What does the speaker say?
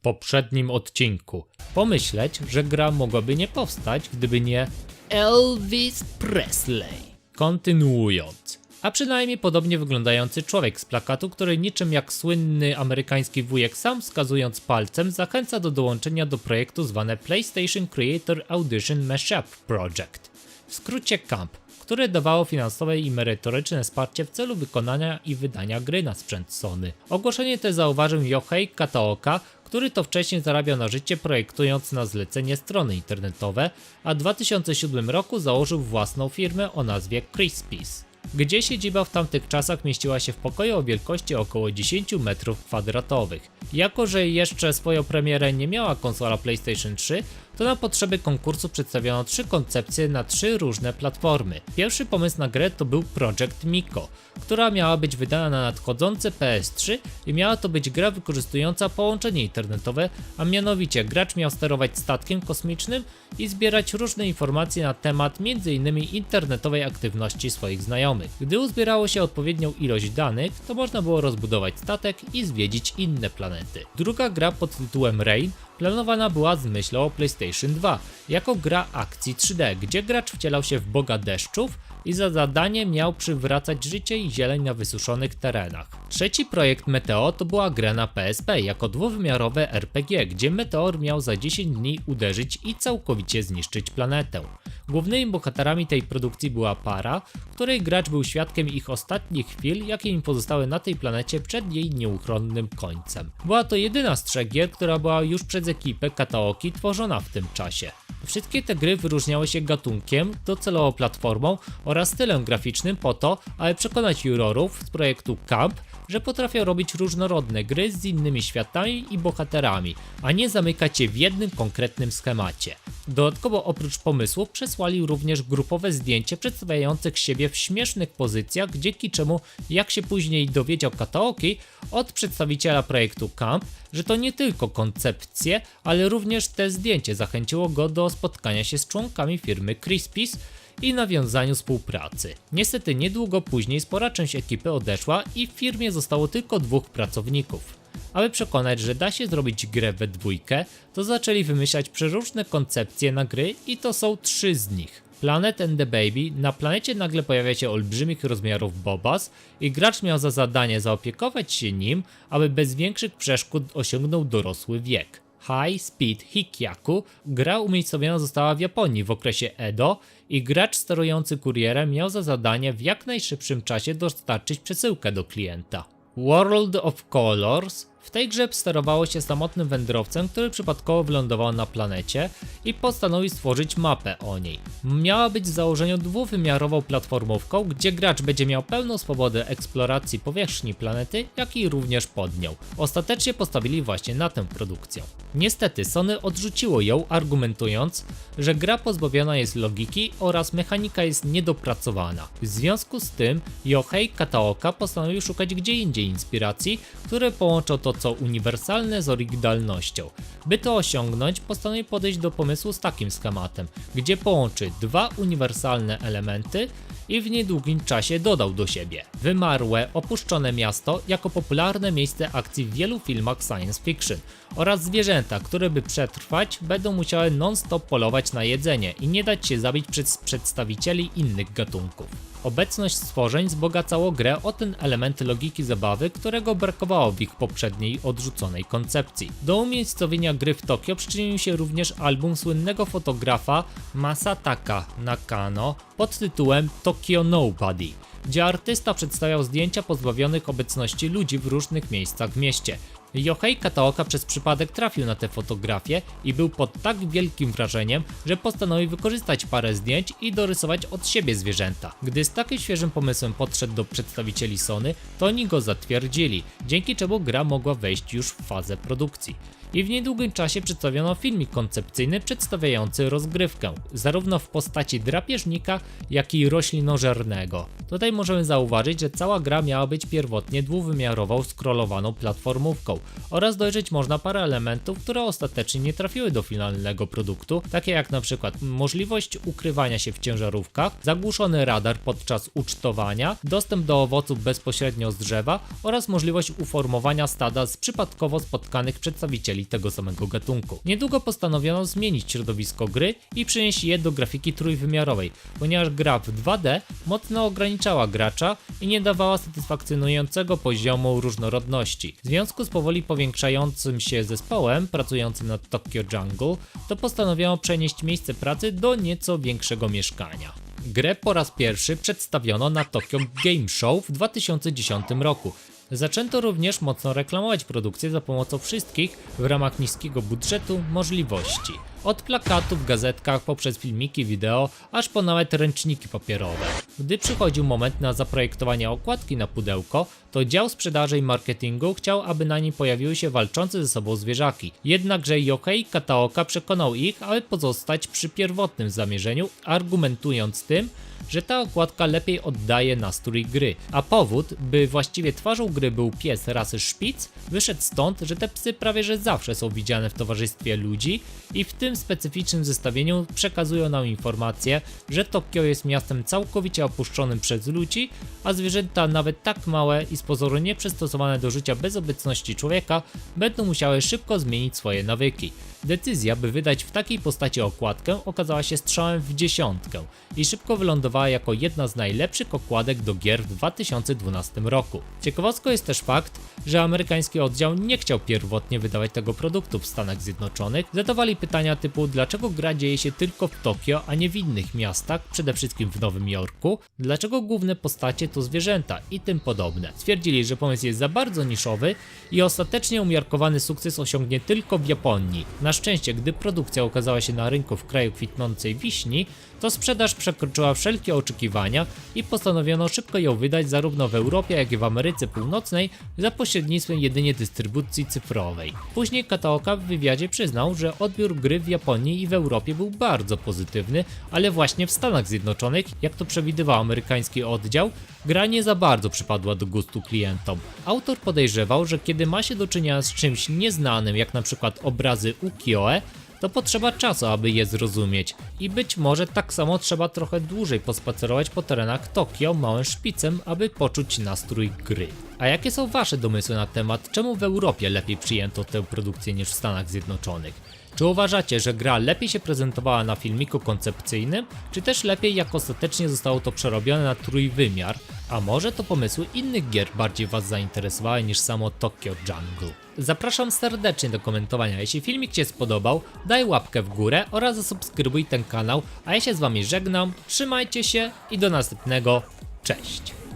poprzednim odcinku. Pomyśleć, że gra mogłaby nie powstać, gdyby nie Elvis Presley. Kontynuując. A przynajmniej podobnie wyglądający człowiek z plakatu, który niczym jak słynny amerykański wujek sam wskazując palcem zachęca do dołączenia do projektu zwane PlayStation Creator Audition Mashup Project. W skrócie CAMP, które dawało finansowe i merytoryczne wsparcie w celu wykonania i wydania gry na sprzęt Sony. Ogłoszenie te zauważył Yohei Kataoka, który to wcześniej zarabiał na życie projektując na zlecenie strony internetowe, a w 2007 roku założył własną firmę o nazwie Crispies, gdzie siedziba w tamtych czasach mieściła się w pokoju o wielkości około 10 m2. Jako że jeszcze swoją premierę nie miała konsola PlayStation 3, to na potrzeby konkursu przedstawiono 3 koncepcje na 3 różne platformy. Pierwszy pomysł na grę to był Project Miko, która miała być wydana na nadchodzące PS3 i miała to być gra wykorzystująca połączenie internetowe, a mianowicie gracz miał sterować statkiem kosmicznym i zbierać różne informacje na temat m.in. internetowej aktywności swoich znajomych. Gdy uzbierało się odpowiednią ilość danych, to można było rozbudować statek i zwiedzić inne planety. Druga gra pod tytułem Rain planowana była z myślą o PlayStation 2 jako gra akcji 3D, gdzie gracz wcielał się w boga deszczów i za zadanie miał przywracać życie i zieleń na wysuszonych terenach. Trzeci projekt Meteo to była gra na PSP jako dwuwymiarowe RPG, gdzie meteor miał za 10 dni uderzyć i całkowicie zniszczyć planetę. Głównymi bohaterami tej produkcji była para, w której gracz był świadkiem ich ostatnich chwil, jakie im pozostały na tej planecie przed jej nieuchronnym końcem. Była to jedyna z 3 gier, która była już przez ekipę Kataoki tworzona w tym czasie. Wszystkie te gry wyróżniały się gatunkiem, docelowo platformą oraz stylem graficznym po to, aby przekonać jurorów z projektu CAMP, że potrafią robić różnorodne gry z innymi światami i bohaterami, a nie zamykać je w jednym konkretnym schemacie. Dodatkowo oprócz pomysłów przesłali również grupowe zdjęcie przedstawiających siebie w śmiesznych pozycjach, dzięki czemu, jak się później dowiedział Kataoki od przedstawiciela projektu CAMP, że to nie tylko koncepcje, ale również te zdjęcie zachęciło go do spotkania się z członkami firmy Crispies i nawiązaniu współpracy. Niestety niedługo później spora część ekipy odeszła i w firmie zostało tylko 2 pracowników. Aby przekonać, że da się zrobić grę we dwójkę, to zaczęli wymyślać przeróżne koncepcje na gry i to są 3 z nich. Planet and the Baby. Na planecie nagle pojawia się olbrzymich rozmiarów Bobas i gracz miał za zadanie zaopiekować się nim, aby bez większych przeszkód osiągnął dorosły wiek. High Speed Hikyaku. Gra umiejscowiona została w Japonii w okresie Edo i gracz sterujący kurierem miał za zadanie w jak najszybszym czasie dostarczyć przesyłkę do klienta. World of Colors. W tej grze sterowało się samotnym wędrowcem, który przypadkowo wylądował na planecie i postanowił stworzyć mapę o niej. Miała być w założeniu dwuwymiarową platformówką, gdzie gracz będzie miał pełną swobodę eksploracji powierzchni planety, jak i również pod nią. Ostatecznie postawili właśnie na tę produkcję. Niestety Sony odrzuciło ją, argumentując, że gra pozbawiona jest logiki oraz mechanika jest niedopracowana. W związku z tym Yohei Kataoka postanowił szukać gdzie indziej inspiracji, które połączą to co uniwersalne z oryginalnością. By to osiągnąć, postanowił podejść do pomysłu z takim schematem, gdzie połączy 2 uniwersalne elementy i w niedługim czasie dodał do siebie wymarłe, opuszczone miasto jako popularne miejsce akcji w wielu filmach science fiction oraz zwierzęta, które by przetrwać będą musiały non-stop polować na jedzenie i nie dać się zabić przez przedstawicieli innych gatunków. Obecność stworzeń wzbogacało grę o ten element logiki zabawy, którego brakowało w ich poprzedniej odrzuconej koncepcji. Do umiejscowienia gry w Tokio przyczynił się również album słynnego fotografa Masataka Nakano pod tytułem Tokyo Nobody, gdzie artysta przedstawiał zdjęcia pozbawionych obecności ludzi w różnych miejscach w mieście. Yohei Kataoka przez przypadek trafił na tę fotografię i był pod tak wielkim wrażeniem, że postanowił wykorzystać parę zdjęć i dorysować od siebie zwierzęta. Gdy z takim świeżym pomysłem podszedł do przedstawicieli Sony, to oni go zatwierdzili, dzięki czemu gra mogła wejść już w fazę produkcji. I w niedługim czasie przedstawiono filmik koncepcyjny przedstawiający rozgrywkę, zarówno w postaci drapieżnika, jak i roślinożernego. Tutaj możemy zauważyć, że cała gra miała być pierwotnie dwuwymiarową scrollowaną platformówką, Show oraz dojrzeć można parę elementów, które ostatecznie nie trafiły do finalnego produktu, takie jak na przykład możliwość ukrywania się w ciężarówkach, zagłuszony radar podczas ucztowania, dostęp do owoców bezpośrednio z drzewa oraz możliwość uformowania stada z przypadkowo spotkanych przedstawicieli tego samego gatunku. Niedługo postanowiono zmienić środowisko gry i przenieść je do grafiki trójwymiarowej, ponieważ gra w 2D mocno ograniczała gracza i nie dawała satysfakcjonującego poziomu różnorodności. W związku z powoli powiększającym się zespołem pracującym nad Tokyo Jungle, to postanowiono przenieść miejsce pracy do nieco większego mieszkania. Grę po raz pierwszy przedstawiono na Tokyo Game Show w 2010 roku. Zaczęto również mocno reklamować produkcję za pomocą wszystkich w ramach niskiego budżetu możliwości. Od plakatów w gazetkach, poprzez filmiki wideo, aż po nawet ręczniki papierowe. Gdy przychodził moment na zaprojektowanie okładki na pudełko, to dział sprzedaży i marketingu chciał, aby na nim pojawiły się walczące ze sobą zwierzaki. Jednakże Yohei Kataoka przekonał ich, aby pozostać przy pierwotnym zamierzeniu, argumentując tym, że ta okładka lepiej oddaje nastrój gry, a powód, by właściwie twarzą gry był pies rasy szpic, wyszedł stąd, że te psy prawie że zawsze są widziane w towarzystwie ludzi i w tym specyficznym zestawieniu przekazują nam informację, że Tokio jest miastem całkowicie opuszczonym przez ludzi, a zwierzęta nawet tak małe i z pozoru nieprzystosowane do życia bez obecności człowieka będą musiały szybko zmienić swoje nawyki. Decyzja, by wydać w takiej postaci okładkę, okazała się strzałem w dziesiątkę i szybko wylądowała jako jedna z najlepszych okładek do gier w 2012 roku. Ciekawostką jest też fakt, że amerykański oddział nie chciał pierwotnie wydawać tego produktu w Stanach Zjednoczonych. Zadawali pytania typu, dlaczego gra dzieje się tylko w Tokio, a nie w innych miastach, przede wszystkim w Nowym Jorku, dlaczego główne postacie to zwierzęta i tym podobne. Stwierdzili, że pomysł jest za bardzo niszowy i ostatecznie umiarkowany sukces osiągnie tylko w Japonii. Na szczęście, gdy produkcja ukazała się na rynku w kraju kwitnącej wiśni, to sprzedaż przekroczyła wszelkie oczekiwania i postanowiono szybko ją wydać zarówno w Europie, jak i w Ameryce Północnej za pośrednictwem jedynie dystrybucji cyfrowej. Później Kataoka w wywiadzie przyznał, że odbiór gry w Japonii i w Europie był bardzo pozytywny, ale właśnie w Stanach Zjednoczonych, jak to przewidywał amerykański oddział, gra nie za bardzo przypadła do gustu klientom. Autor podejrzewał, że kiedy ma się do czynienia z czymś nieznanym, jak na przykład obrazy ukiyo-e, to potrzeba czasu, aby je zrozumieć i być może tak samo trzeba trochę dłużej pospacerować po terenach Tokio małym szpicem, aby poczuć nastrój gry. A jakie są wasze domysły na temat, czemu w Europie lepiej przyjęto tę produkcję niż w Stanach Zjednoczonych? Czy uważacie, że gra lepiej się prezentowała na filmiku koncepcyjnym, czy też lepiej jak ostatecznie zostało to przerobione na trójwymiar? A może to pomysły innych gier bardziej was zainteresowały niż samo Tokyo Jungle? Zapraszam serdecznie do komentowania. Jeśli filmik cię spodobał, daj łapkę w górę oraz zasubskrybuj ten kanał, a ja się z wami żegnam, trzymajcie się i do następnego, cześć!